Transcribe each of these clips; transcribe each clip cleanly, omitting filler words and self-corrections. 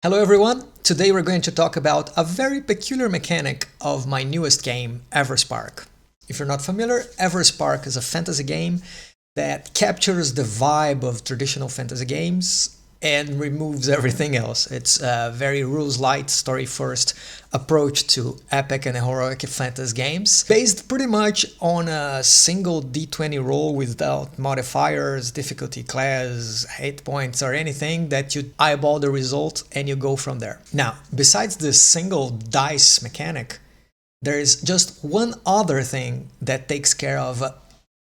Hello everyone! Today we're going to talk about a very peculiar mechanic of my newest game, Everspark. If you're not familiar, Everspark is a fantasy game that captures the vibe of traditional fantasy games and removes everything else. It's a very rules-light, story-first approach to epic and heroic fantasy games, based pretty much on a single D20 roll without modifiers, difficulty class, hit points, or anything, that you eyeball the result and you go from there. Now, besides this single dice mechanic, there is just one other thing that takes care of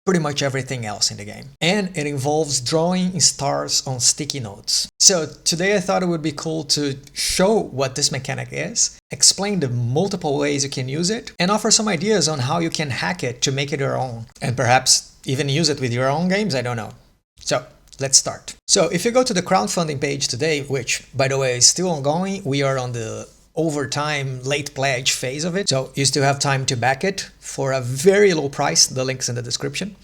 pretty much everything else in the game. And it involves drawing stars on sticky notes. So today I thought it would be cool to show what this mechanic is, explain the multiple ways you can use it, and offer some ideas on how you can hack it to make it your own. And perhaps even use it with your own games, I don't know. So let's start. So if you go to the crowdfunding page today, which by the way is still ongoing, we are on the overtime late pledge phase of it, so you still have time to back it for a very low price. The link's in the description.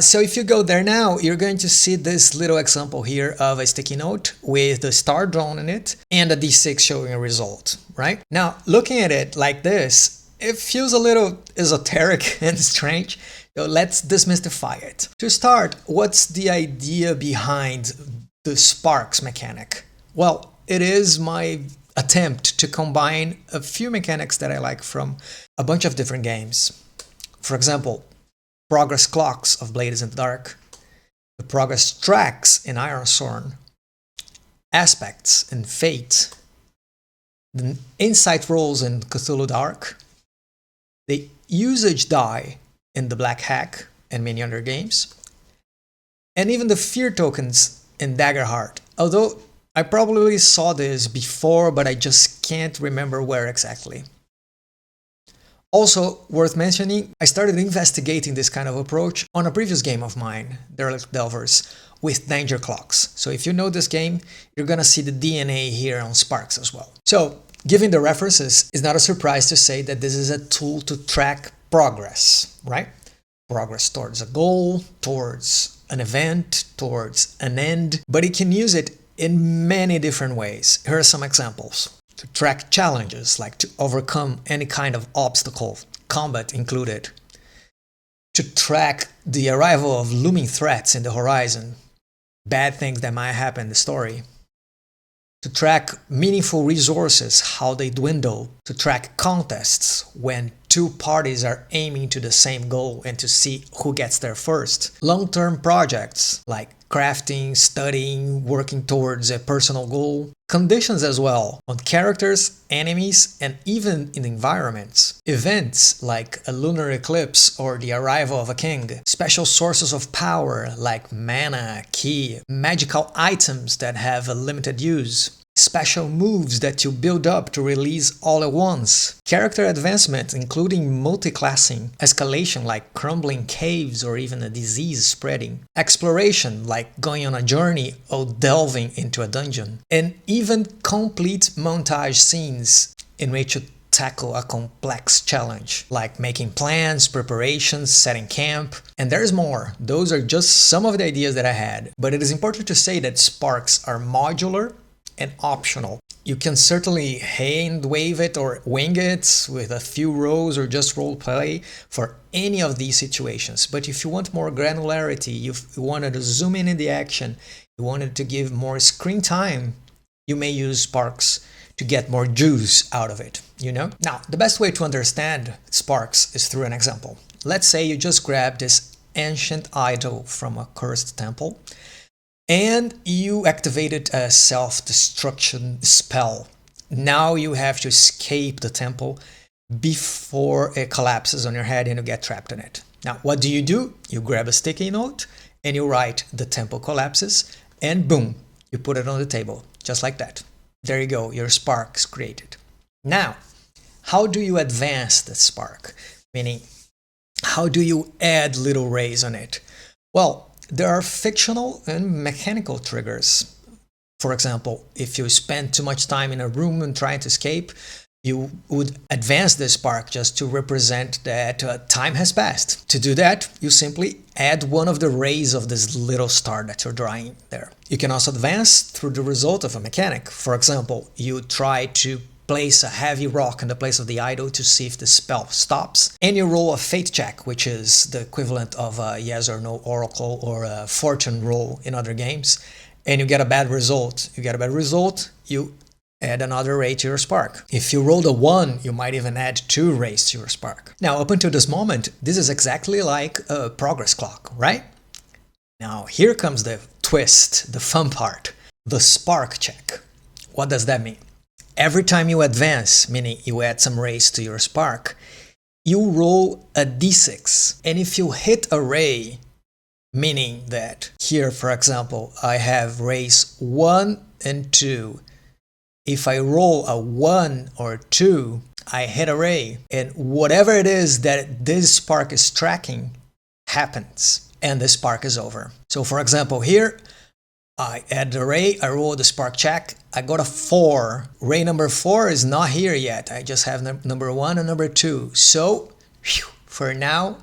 So if you go there now, you're going to see this little example here of a sticky note with the star drawn in it and a d6 showing a result, right? Now, looking at it like this, it feels a little esoteric and strange. So let's demystify it. To start, what's the idea behind the sparks mechanic? Well, it is my attempt to combine a few mechanics that I like from a bunch of different games. For example, progress clocks of Blades in the Dark, the progress tracks in Ironsworn, aspects in Fate, the insight rolls in Cthulhu Dark, the usage die in the Black Hack and many other games, and even the fear tokens in Daggerheart, although I probably saw this before, but I just can't remember where exactly. Also, worth mentioning, I started investigating this kind of approach on a previous game of mine, Derelict Delvers, with Danger Clocks. So if you know this game, you're gonna see the DNA here on Sparks as well. So, given the references, it's not a surprise to say that this is a tool to track progress, right? Progress towards a goal, towards an event, towards an end, but you can use it in many different ways. Here are some examples. To track challenges, like to overcome any kind of obstacle, combat included. To track the arrival of looming threats in the horizon, bad things that might happen in the story. To track meaningful resources, how they dwindle. To track contests, when two parties are aiming to the same goal and to see who gets there first. Long-term projects, like crafting, studying, working towards a personal goal. Conditions as well, on characters, enemies, and even in environments. Events like a lunar eclipse or the arrival of a king. Special sources of power like mana, ki, magical items that have a limited use. Special moves that you build up to release all at once. Character advancement, including multiclassing. Escalation, like crumbling caves or even a disease spreading. Exploration, like going on a journey or delving into a dungeon. And even complete montage scenes in which you tackle a complex challenge, like making plans, preparations, setting camp. And there's more. Those are just some of the ideas that I had. But it is important to say that sparks are modular and optional. You can certainly hand wave it or wing it with a few rolls or just role play for any of these situations. But if you want more granularity, you wanted to zoom in the action, you wanted to give more screen time, you may use sparks to get more juice out of it, you know? Now, the best way to understand sparks is through an example. Let's say you just grab this ancient idol from a cursed temple, and you activated a self-destruction spell. Now you have to escape the temple before it collapses on your head and you get trapped in it. Now, what do? You grab a sticky note and you write "the temple collapses" and boom, you put it on the table, just like that. There you go, your spark is created. Now, how do you advance the spark? Meaning, how do you add little rays on it? Well, there are fictional and mechanical triggers. For example, if you spend too much time in a room and trying to escape, you would advance the spark just to represent that time has passed. To do that, you simply add one of the rays of this little star that you're drawing there. You can also advance through the result of a mechanic. For example, you try to place a heavy rock in the place of the idol to see if the spell stops, and you roll a fate check, which is the equivalent of a yes or no oracle or a fortune roll in other games, and you get a bad result. You add another ray to your spark. If you rolled a 1, you might even add 2 rays to your spark. Now, up until this moment, this is exactly like a progress clock, right? Now, here comes the twist, the fun part, the spark check. What does that mean? Every time you advance, meaning you add some rays to your spark, you roll a d6. And if you hit a ray, meaning that here, for example, I have rays 1 and 2. If I roll a 1 or 2, I hit a ray, and whatever it is that this spark is tracking happens, and the spark is over. So for example, here, I add the ray, I roll the spark check, I got a 4. Ray number 4 is not here yet, I just have number 1 and number 2. So, for now,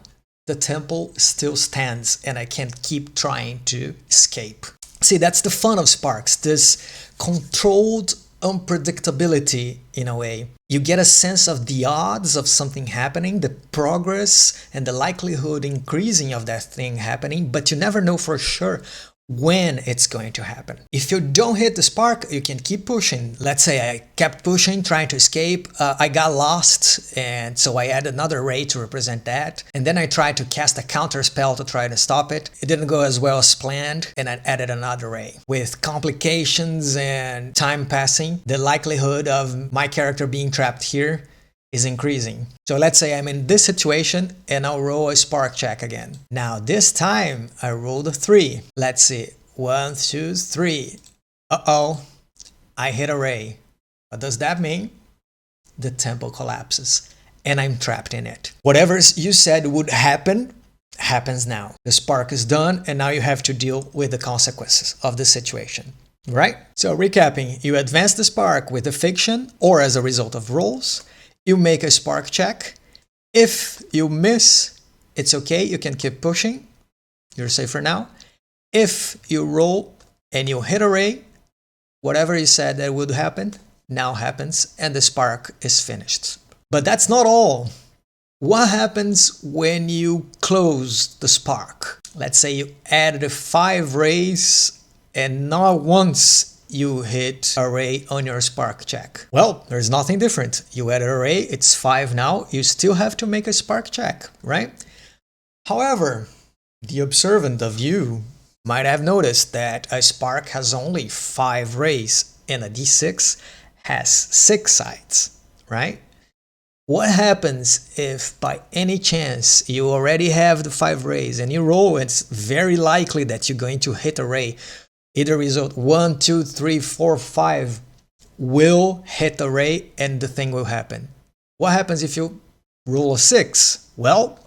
the temple still stands, and I can keep trying to escape. See, that's the fun of sparks, this controlled unpredictability in a way. You get a sense of the odds of something happening, the progress and the likelihood increasing of that thing happening, but you never know for sure when it's going to happen. If you don't hit the spark, you can keep pushing. Let's say I kept pushing, trying to escape. I got lost, and so I added another ray to represent that. And then I tried to cast a counter spell to try to stop it. It didn't go as well as planned, and I added another ray. With complications and time passing, the likelihood of my character being trapped here is increasing. So let's say I'm in this situation and I'll roll a spark check again. Now this time I rolled a 3. Let's see. 1, 2, 3. Uh-oh. I hit a ray. What does that mean? The temple collapses and I'm trapped in it. Whatever you said would happen, happens now. The spark is done and now you have to deal with the consequences of the situation. Right? So recapping, you advance the spark with a fiction or as a result of rolls. You make a spark check. If you miss, it's okay. You can keep pushing. You're safe for now. If you roll and you hit a ray, whatever you said that would happen, now happens and the spark is finished. But that's not all. What happens when you close the spark? Let's say you added 5 rays and not once you hit a ray on your spark check. Well, there's nothing different. You added a ray, it's 5 now, you still have to make a spark check, right? However, the observant of you might have noticed that a spark has only 5 rays and a d6 has 6 sides, right? What happens if by any chance you already have the 5 rays and you roll, it's very likely that you're going to hit a ray. Either result 1, 2, 3, 4, 5 will hit the ray and the thing will happen. What happens if you roll a 6? Well,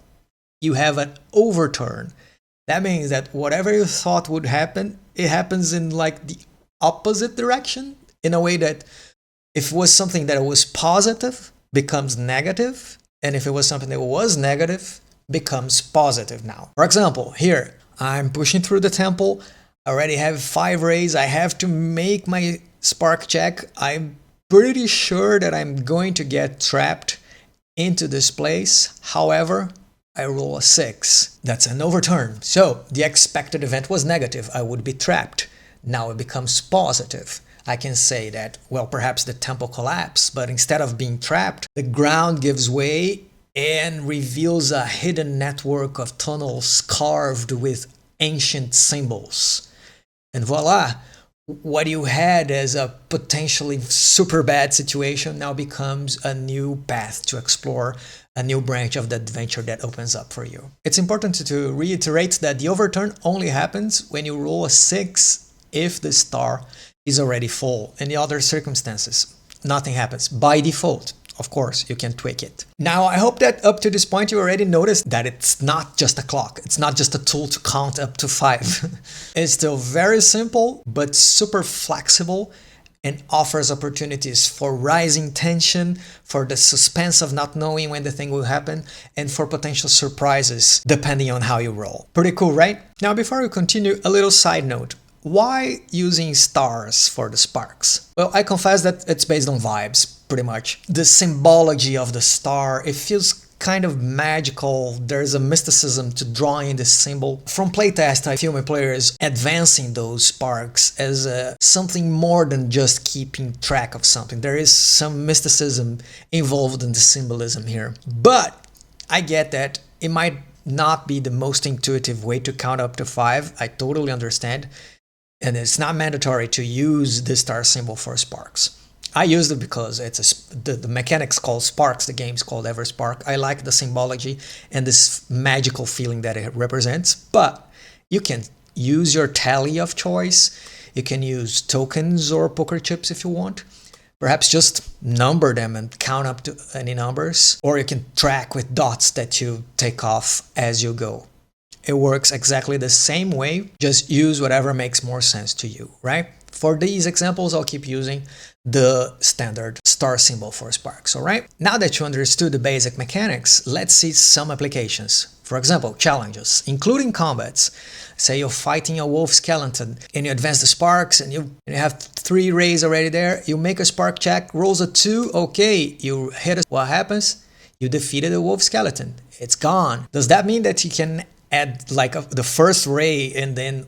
you have an overturn. That means that whatever you thought would happen, it happens in like the opposite direction, in a way that if it was something that was positive, becomes negative, and if it was something that was negative, becomes positive now. For example, here, I'm pushing through the temple, I already have 5 rays, I have to make my spark check. I'm pretty sure that I'm going to get trapped into this place. However, I roll a 6. That's an overturn. So the expected event was negative. I would be trapped. Now it becomes positive. I can say that, well, perhaps the temple collapsed, but instead of being trapped, the ground gives way and reveals a hidden network of tunnels carved with ancient symbols. And voila, what you had as a potentially super bad situation now becomes a new path to explore, a new branch of the adventure that opens up for you. It's important to reiterate that the overturn only happens when you roll a 6 if the star is already full. In the other circumstances, nothing happens by default. Of course, you can tweak it. Now, I hope that up to this point you already noticed that it's not just a clock. It's not just a tool to count up to 5. It's still very simple, but super flexible and offers opportunities for rising tension, for the suspense of not knowing when the thing will happen, and for potential surprises depending on how you roll. Pretty cool, right? Now, before we continue, a little side note. Why using stars for the sparks? Well, I confess that it's based on vibes, pretty much. The symbology of the star, it feels kind of magical. There's a mysticism to drawing this symbol. From playtest, I feel my players advancing those sparks as something more than just keeping track of something. There is some mysticism involved in the symbolism here. But I get that it might not be the most intuitive way to count up to 5. I totally understand. And it's not mandatory to use the star symbol for sparks. I used it because the mechanics called sparks, the game's called Everspark. I like the symbology and this magical feeling that it represents. But you can use your tally of choice. You can use tokens or poker chips if you want. Perhaps just number them and count up to any numbers. Or you can track with dots that you take off as you go. It works exactly the same way. Just use whatever makes more sense to you, right? For these examples, I'll keep using the standard star symbol for sparks, all right? Now that you understood the basic mechanics, let's see some applications. For example, challenges, including combats. Say you're fighting a wolf skeleton and you advance the sparks and you have 3 rays already there. You make a spark check, rolls a 2, okay, you hit it. What happens? You defeated the wolf skeleton. It's gone. Does that mean that you can add like the first ray and then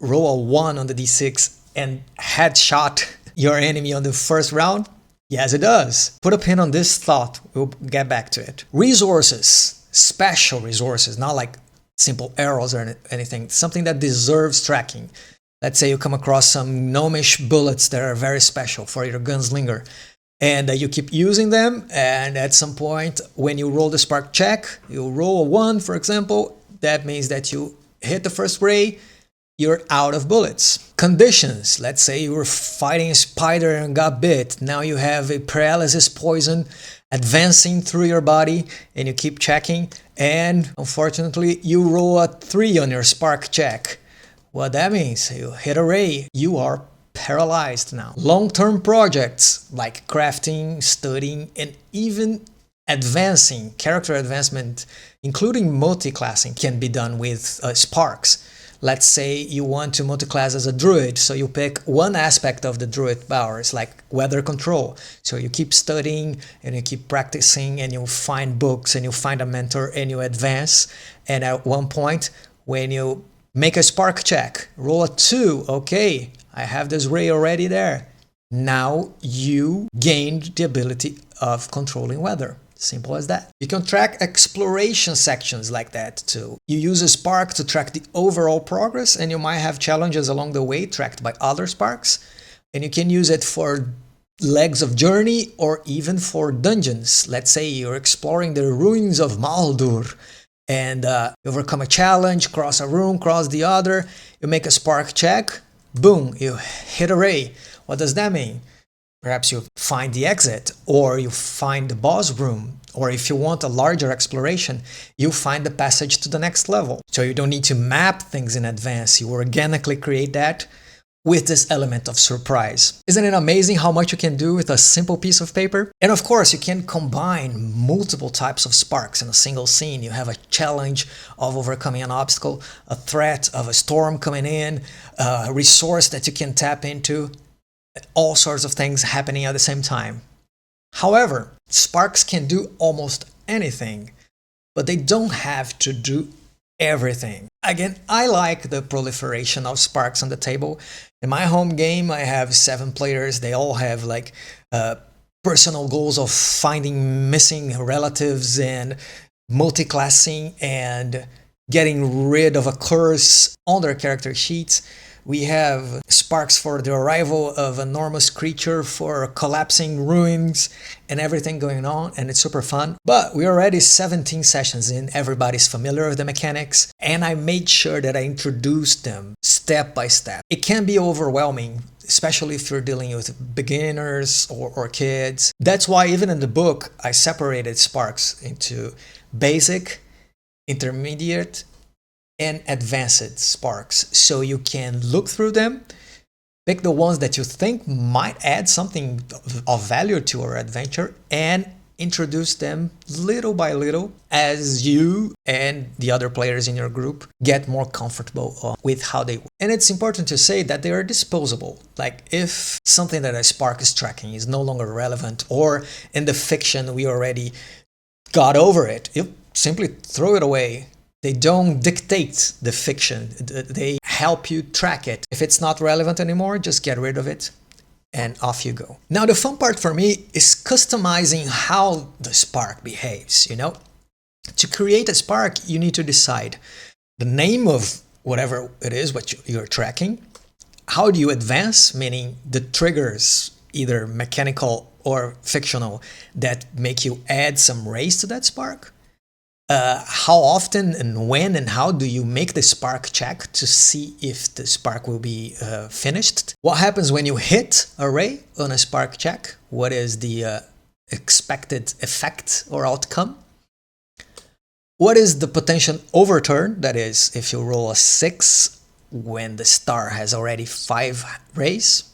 roll a 1 on the d6 and headshot your enemy on the first round? Yes, it does. Put a pin on this thought. We'll get back to it. Resources, special resources, not like simple arrows or anything. Something that deserves tracking. Let's say you come across some gnomish bullets that are very special for your gunslinger. And you keep using them. And at some point, when you roll the spark check, you roll a 1, for example. That means that you hit the first ray, you're out of bullets. Conditions. Let's say you were fighting a spider and got bit. Now you have a paralysis poison advancing through your body and you keep checking. And unfortunately, you roll a 3 on your spark check. What that means, you hit a ray, you are paralyzed now. Long-term projects like crafting, studying, and even advancing, character advancement, including multi-classing, can be done with sparks. Let's say you want to multi-class as a druid, so you pick one aspect of the druid powers, like weather control. So you keep studying and you keep practicing and you find books and you find a mentor and you advance. And at one point, when you make a spark check, roll a 2, okay, I have this ray already there. Now you gained the ability of controlling weather. Simple as that. You can track exploration sections like that too. You use a spark to track the overall progress, and you might have challenges along the way tracked by other sparks. And you can use it for legs of journey or even for dungeons. Let's say you're exploring the ruins of Maldur and you overcome a challenge, cross a room, cross the other. You make a spark check, boom, you hit a ray. What does that mean? Perhaps you find the exit, or you find the boss room, or if you want a larger exploration, you find the passage to the next level. So you don't need to map things in advance, you organically create that with this element of surprise. Isn't it amazing how much you can do with a simple piece of paper? And of course, you can combine multiple types of sparks in a single scene. You have a challenge of overcoming an obstacle, a threat of a storm coming in, a resource that you can tap into, all sorts of things happening at the same time. However, sparks can do almost anything, but they don't have to do everything. Again, I like the proliferation of sparks on the table. In my home game, I have 7 players. They all have like personal goals of finding missing relatives and multi-classing and getting rid of a curse on their character sheets. We have sparks for the arrival of an enormous creature, for collapsing ruins and everything going on, and it's super fun. But we're already 17 sessions in, everybody's familiar with the mechanics, and I made sure that I introduced them step by step. It can be overwhelming, especially if you're dealing with beginners or kids. That's why even in the book, I separated sparks into basic, intermediate, and advanced sparks, so you can look through them Pick the ones that you think might add something of value to our adventure and introduce them little by little as you and the other players in your group get more comfortable with how they work. And it's important to say that they are disposable. Like if something that a Spark is tracking is no longer relevant, or in the fiction we already got over it, you simply throw it away. They don't dictate the fiction, they help you track it. If it's not relevant anymore, just get rid of it and off you go. Now the fun part for me is customizing how the Spark behaves, you know? To create a Spark, you need to decide the name of whatever it is what you're tracking. How do you advance, meaning the triggers, either mechanical or fictional, that make you add some rays to that Spark? How often and when and how do you make the Spark check to see if the Spark will be finished? What happens when you hit a ray on a Spark check? What is the expected effect or outcome? What is the potential overturn? That is, if you roll a 6 when the star has already 5 rays.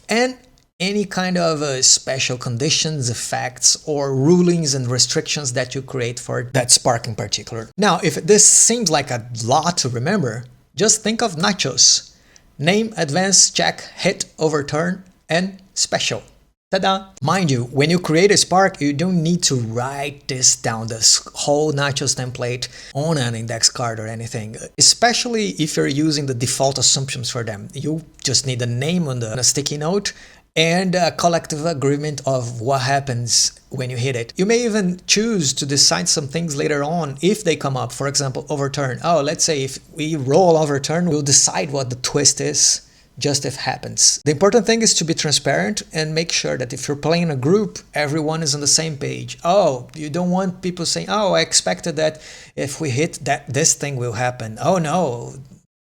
And any kind of special conditions, effects, or rulings and restrictions that you create for that Spark in particular. Now, if this seems like a lot to remember, just think of NACHOS. Name, advance, check, hit, overturn, and special. Ta-da! Mind you, when you create a Spark, you don't need to write this down, this whole NACHOS template on an index card or anything, especially if you're using the default assumptions for them. You just need a name on a sticky note and a collective agreement of what happens when you hit it. You may even choose to decide some things later on if they come up. For example, overturn. Oh, let's say if we roll overturn, we'll decide what the twist is, just if happens. The important thing is to be transparent and make sure that if you're playing in a group, everyone is on the same page. Oh, you don't want people saying, oh, I expected that if we hit that, this thing will happen. Oh no,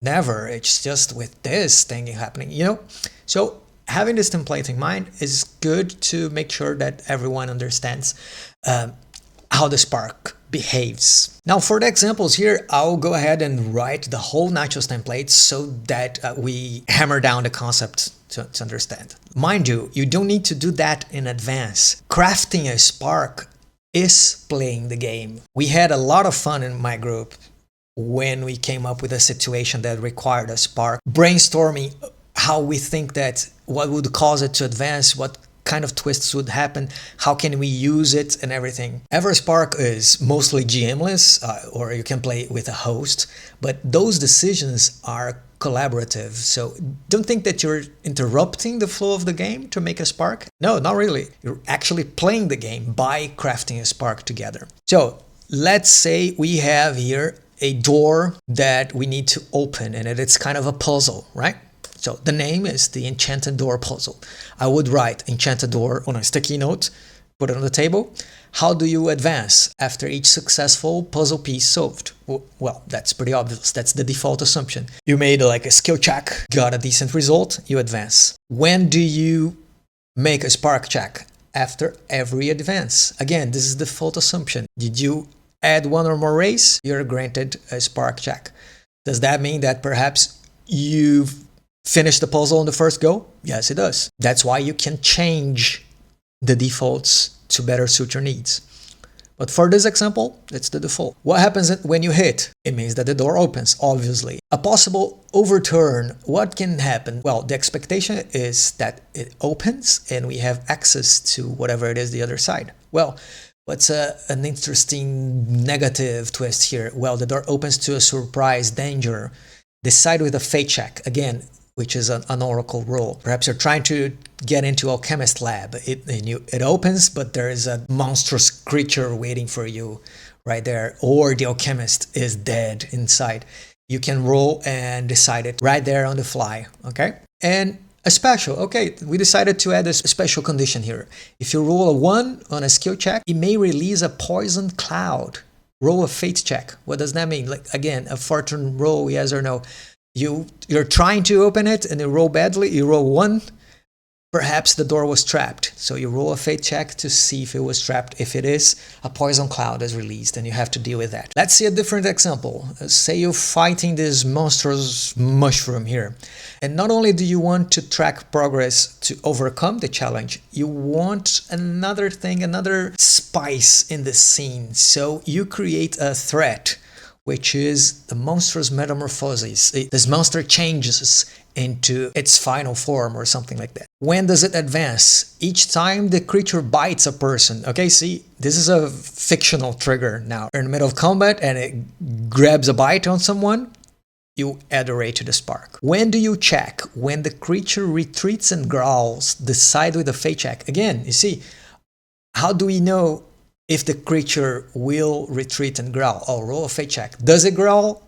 never. It's just with this thing happening, you know? So having this template in mind is good to make sure that everyone understands how the Spark behaves. Now for the examples here, I'll go ahead and write the whole NACHOS template so that we hammer down the concept to understand. Mind you, you don't need to do that in advance. Crafting a Spark is playing the game. We had a lot of fun in my group when we came up with a situation that required a Spark, brainstorming how we think that what would cause it to advance, what kind of twists would happen, how can we use it and everything. Everspark is mostly GM-less, or you can play with a host, but those decisions are collaborative. So don't think that you're interrupting the flow of the game to make a Spark. No, not really. You're actually playing the game by crafting a Spark together. So let's say we have here a door that we need to open and it's kind of a puzzle, right? So the name is the Enchanted Door Puzzle. I would write Enchanted Door on a sticky note, put it on the table. How do you advance after each successful puzzle piece solved? Well, that's pretty obvious. That's the default assumption. You made like a skill check, got a decent result, you advance. When do you make a Spark check? After every advance. Again, this is the default assumption. Did you add one or more rays? You're granted a Spark check. Does that mean that perhaps you've finished the puzzle on the first go? Yes, it does. That's why you can change the defaults to better suit your needs. But for this example, it's the default. What happens when you hit? It means that the door opens, obviously. A possible overturn, what can happen? Well, the expectation is that it opens and we have access to whatever it is the other side. Well, what's an interesting negative twist here? Well, the door opens to a surprise danger. Decide with a fate check. Again, which is an oracle roll. Perhaps you're trying to get into alchemist lab. It opens, but there is a monstrous creature waiting for you right there, or the alchemist is dead inside. You can roll and decide it right there on the fly, okay? And a special, okay, we decided to add a special condition here. If you roll a 1 on a skill check, it may release a poison cloud. Roll a fate check. What does that mean? Like, again, a fortune roll, yes or no. You're trying to open it and you roll badly, you roll 1, Perhaps the door was trapped, so you roll a fate check to see if it was trapped. If it is, a poison cloud is released and you have to deal with that. Let's see a different example. Say you're fighting this monstrous mushroom here. And not only do you want to track progress to overcome the challenge, you want another thing, another spice in the scene. So you create a threat, which is the monstrous metamorphosis. This monster changes into its final form or something like that. When does it advance? Each time the creature bites a person. Okay, see, this is a fictional trigger now. You're in the middle of combat and it grabs a bite on someone, you add a ray to the spark. When do you check? When the creature retreats and growls, decide with a fate check. Again, you see, how do we know if the creature will retreat and growl? Oh, roll a fate check. Does it growl?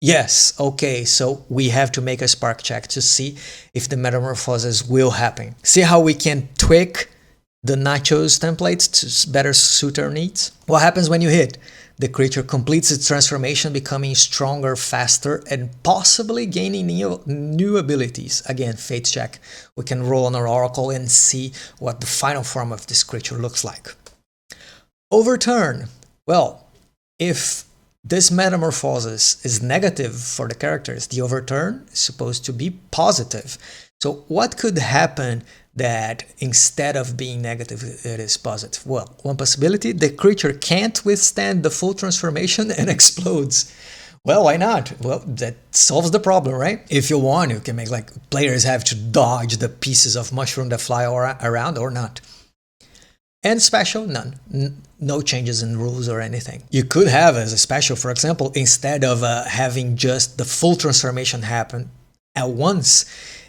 Yes. Okay, so we have to make a spark check to see if the metamorphosis will happen. See how we can tweak the NACHOS templates to better suit our needs? What happens when you hit? The creature completes its transformation, becoming stronger, faster, and possibly gaining new abilities. Again, fate check. We can roll on our oracle and see what the final form of this creature looks like. Overturn. Well, if this metamorphosis is negative for the characters, the overturn is supposed to be positive. So what could happen that instead of being negative, it is positive? Well, one possibility, the creature can't withstand the full transformation and explodes. Well, why not? Well, that solves the problem, right? If you want, you can make like players have to dodge the pieces of mushroom that fly around or not. And special, none. No changes in rules or anything. You could have as a special, for example, instead of having just the full transformation happen at once,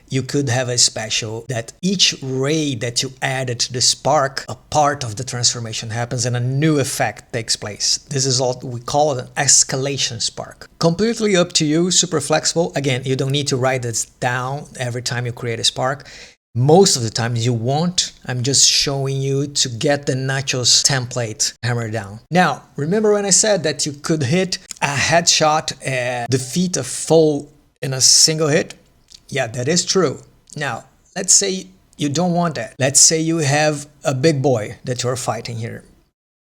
you could have a special that each ray that you added to the spark, a part of the transformation happens and a new effect takes place. This is all we call an escalation spark. Completely up to you, super flexible. Again, you don't need to write this down every time you create a spark. Most of the time you won't. I'm just showing you to get the NACHOS template hammered down. Now, remember when I said that you could hit a headshot and defeat a foe in a single hit? Yeah, that is true. Now, let's say you don't want that. Let's say you have a big boy that you're fighting here.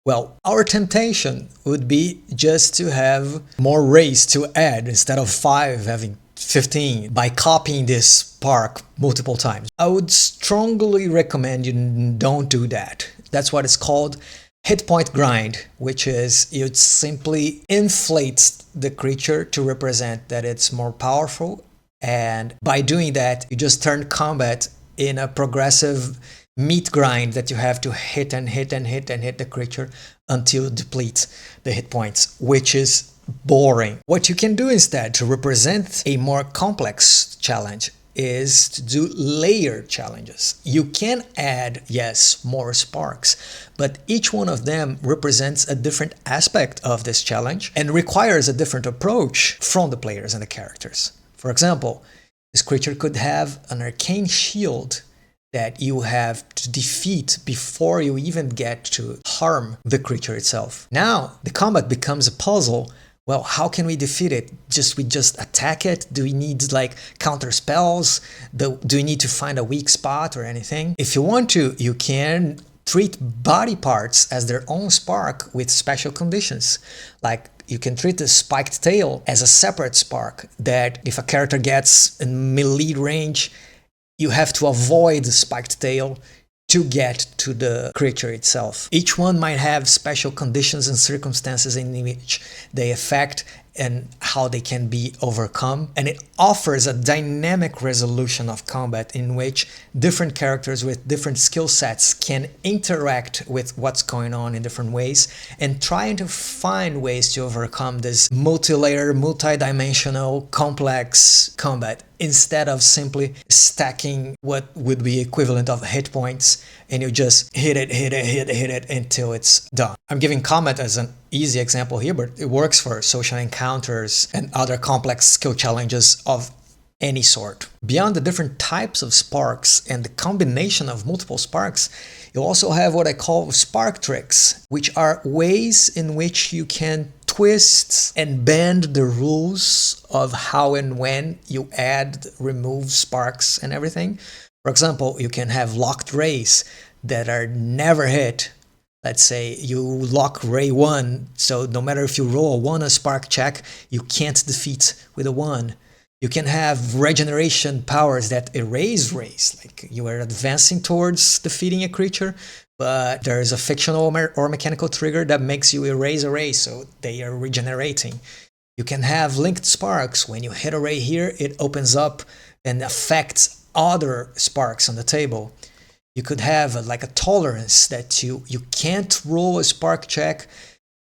Well, our temptation would be just to have more rays to add instead of 5 having 15 by copying this spark multiple times. I would strongly recommend you don't do that. That's what it's called hit point grind, which is you simply inflate the creature to represent that it's more powerful, and by doing that you just turn combat in a progressive meat grind that you have to hit and hit and hit and hit the creature until it depletes the hit points, which is boring. What you can do instead to represent a more complex challenge is to do layered challenges. You can add, yes, more sparks, but each one of them represents a different aspect of this challenge and requires a different approach from the players and the characters. For example, this creature could have an arcane shield that you have to defeat before you even get to harm the creature itself. Now, the combat becomes a puzzle. Well, how can we defeat it? We just attack it? Do we need like counter spells? Do we need to find a weak spot or anything? If you want to, you can treat body parts as their own spark with special conditions. Like you can treat the spiked tail as a separate spark that if a character gets in melee range, you have to avoid the spiked tail to get to the creature itself. Each one might have special conditions and circumstances in which they affect and how they can be overcome. And it offers a dynamic resolution of combat in which different characters with different skill sets can interact with what's going on in different ways and trying to find ways to overcome this multi-layer, multi-dimensional, complex combat instead of simply stacking what would be equivalent of hit points and you just hit it until it's done. I'm giving combat as an easy example here, but it works for social encounters and other complex skill challenges of any sort. Beyond the different types of sparks and the combination of multiple sparks, you also have what I call spark tricks, which are ways in which you can twist and bend the rules of how and when you add, remove sparks and everything For example, you can have locked rays that are never hit. Let's say you lock ray 1, so no matter if you roll a 1 a spark check, you can't defeat with a 1. You can have regeneration powers that erase rays, like you are advancing towards defeating a creature, but there's a fictional or mechanical trigger that makes you erase a ray, so they are regenerating. You can have linked sparks. When you hit a ray here, it opens up and affects other sparks on the table. You could have like a tolerance that you can't roll a spark check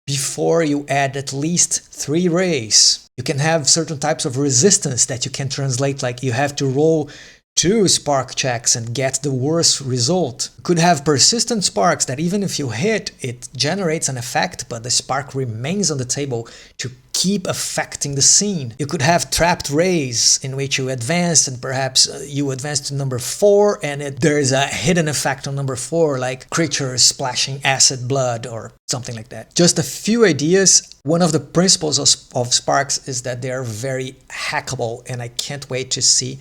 before you add at least 3 rays. You can have certain types of resistance that you can translate, like you have to roll 2 spark checks and get the worst result. You could have persistent sparks that even if you hit, it generates an effect, but the spark remains on the table to keep affecting the scene. You could have trapped rays in which you advance and perhaps you advance to number 4 and there is a hidden effect on number 4, like creatures splashing acid blood or something like that. Just a few ideas. One of the principles of sparks is that they are very hackable, and I can't wait to see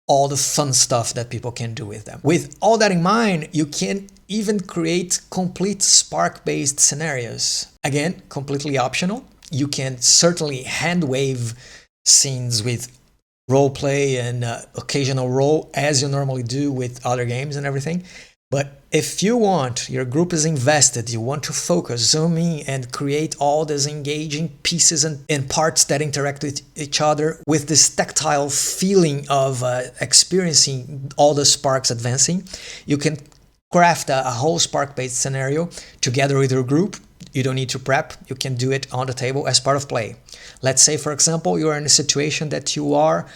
all the fun stuff that people can do with them. With all that in mind, you can even create complete spark-based scenarios. Again, completely optional. You can certainly hand-wave scenes with roleplay and occasional roll as you normally do with other games and everything. But if you want, your group is invested, you want to focus, zoom in and create all these engaging pieces and parts that interact with each other with this tactile feeling of experiencing all the sparks advancing, you can craft a whole spark-based scenario together with your group. You don't need to prep, you can do it on the table as part of play. Let's say, for example, you are in a situation that you are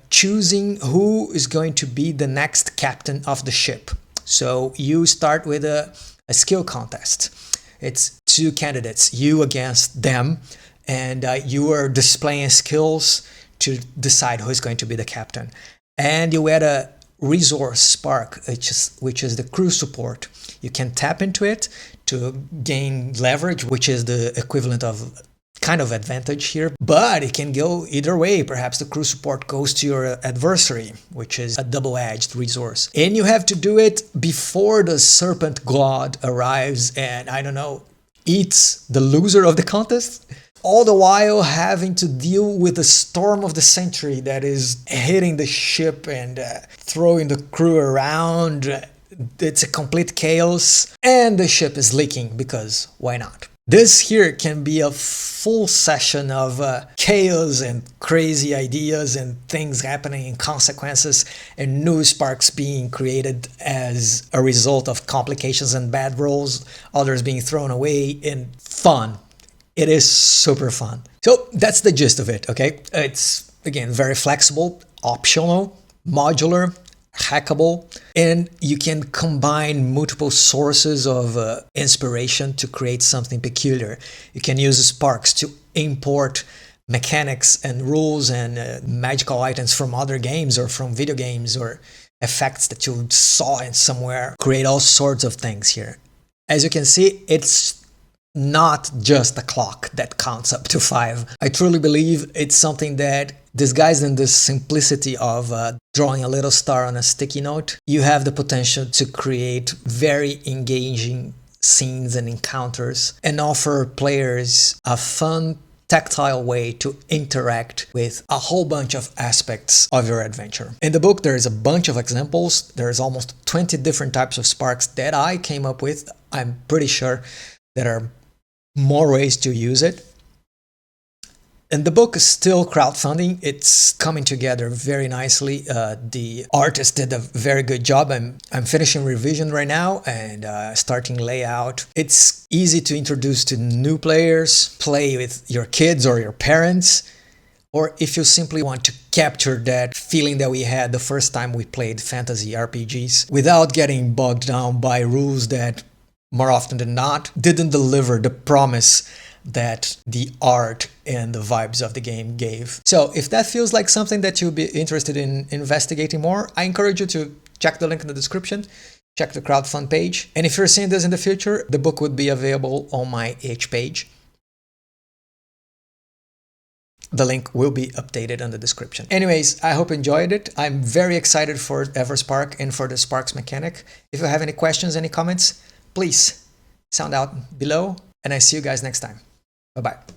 choosing who is going to be the next captain of the ship. So you start with a skill contest. It's 2 candidates, you against them, and you are displaying skills to decide who is going to be the captain. And you add a resource spark, which is the crew support. You can tap into it to gain leverage, which is the equivalent of kind of advantage here, but it can go either way. Perhaps the crew support goes to your adversary, which is a double-edged resource. And you have to do it before the serpent god arrives and, I don't know, eats the loser of the contest. All the while having to deal with the storm of the century that is hitting the ship and throwing the crew around. It's a complete chaos, and the ship is leaking because why not? This here can be a full session of chaos and crazy ideas and things happening and consequences and new sparks being created as a result of complications and bad rolls, others being thrown away, and fun. It is super fun. So that's the gist of it, okay? It's, again, very flexible, optional, modular, hackable, and you can combine multiple sources of inspiration to create something peculiar. You can use sparks to import mechanics and rules and magical items from other games or from video games or effects that you saw in somewhere. Create all sorts of things here. As you can see, it's not just a clock that counts up to 5. I truly believe it's something that, disguised in the simplicity of drawing a little star on a sticky note, you have the potential to create very engaging scenes and encounters and offer players a fun, tactile way to interact with a whole bunch of aspects of your adventure. In the book, there's a bunch of examples. There's almost 20 different types of sparks that I came up with. I'm pretty sure there are more ways to use it. And the book is still crowdfunding. It's coming together very nicely. The artist did a very good job. I'm finishing revision right now and starting layout. It's easy to introduce to new players, play with your kids or your parents, or if you simply want to capture that feeling that we had the first time we played fantasy RPGs without getting bogged down by rules that, more often than not, didn't deliver the promise that the art and the vibes of the game gave. So if that feels like something that you'll be interested in investigating more, I encourage you to check the link in the description, check the crowdfund page, and if you're seeing this in the future, the book would be available on my itch page. The link will be updated on the description. Anyways, I hope you enjoyed it. I'm very excited for Everspark and for the Sparks mechanic. If you have any questions, any comments, please sound out below, and I see you guys next time. Bye-bye.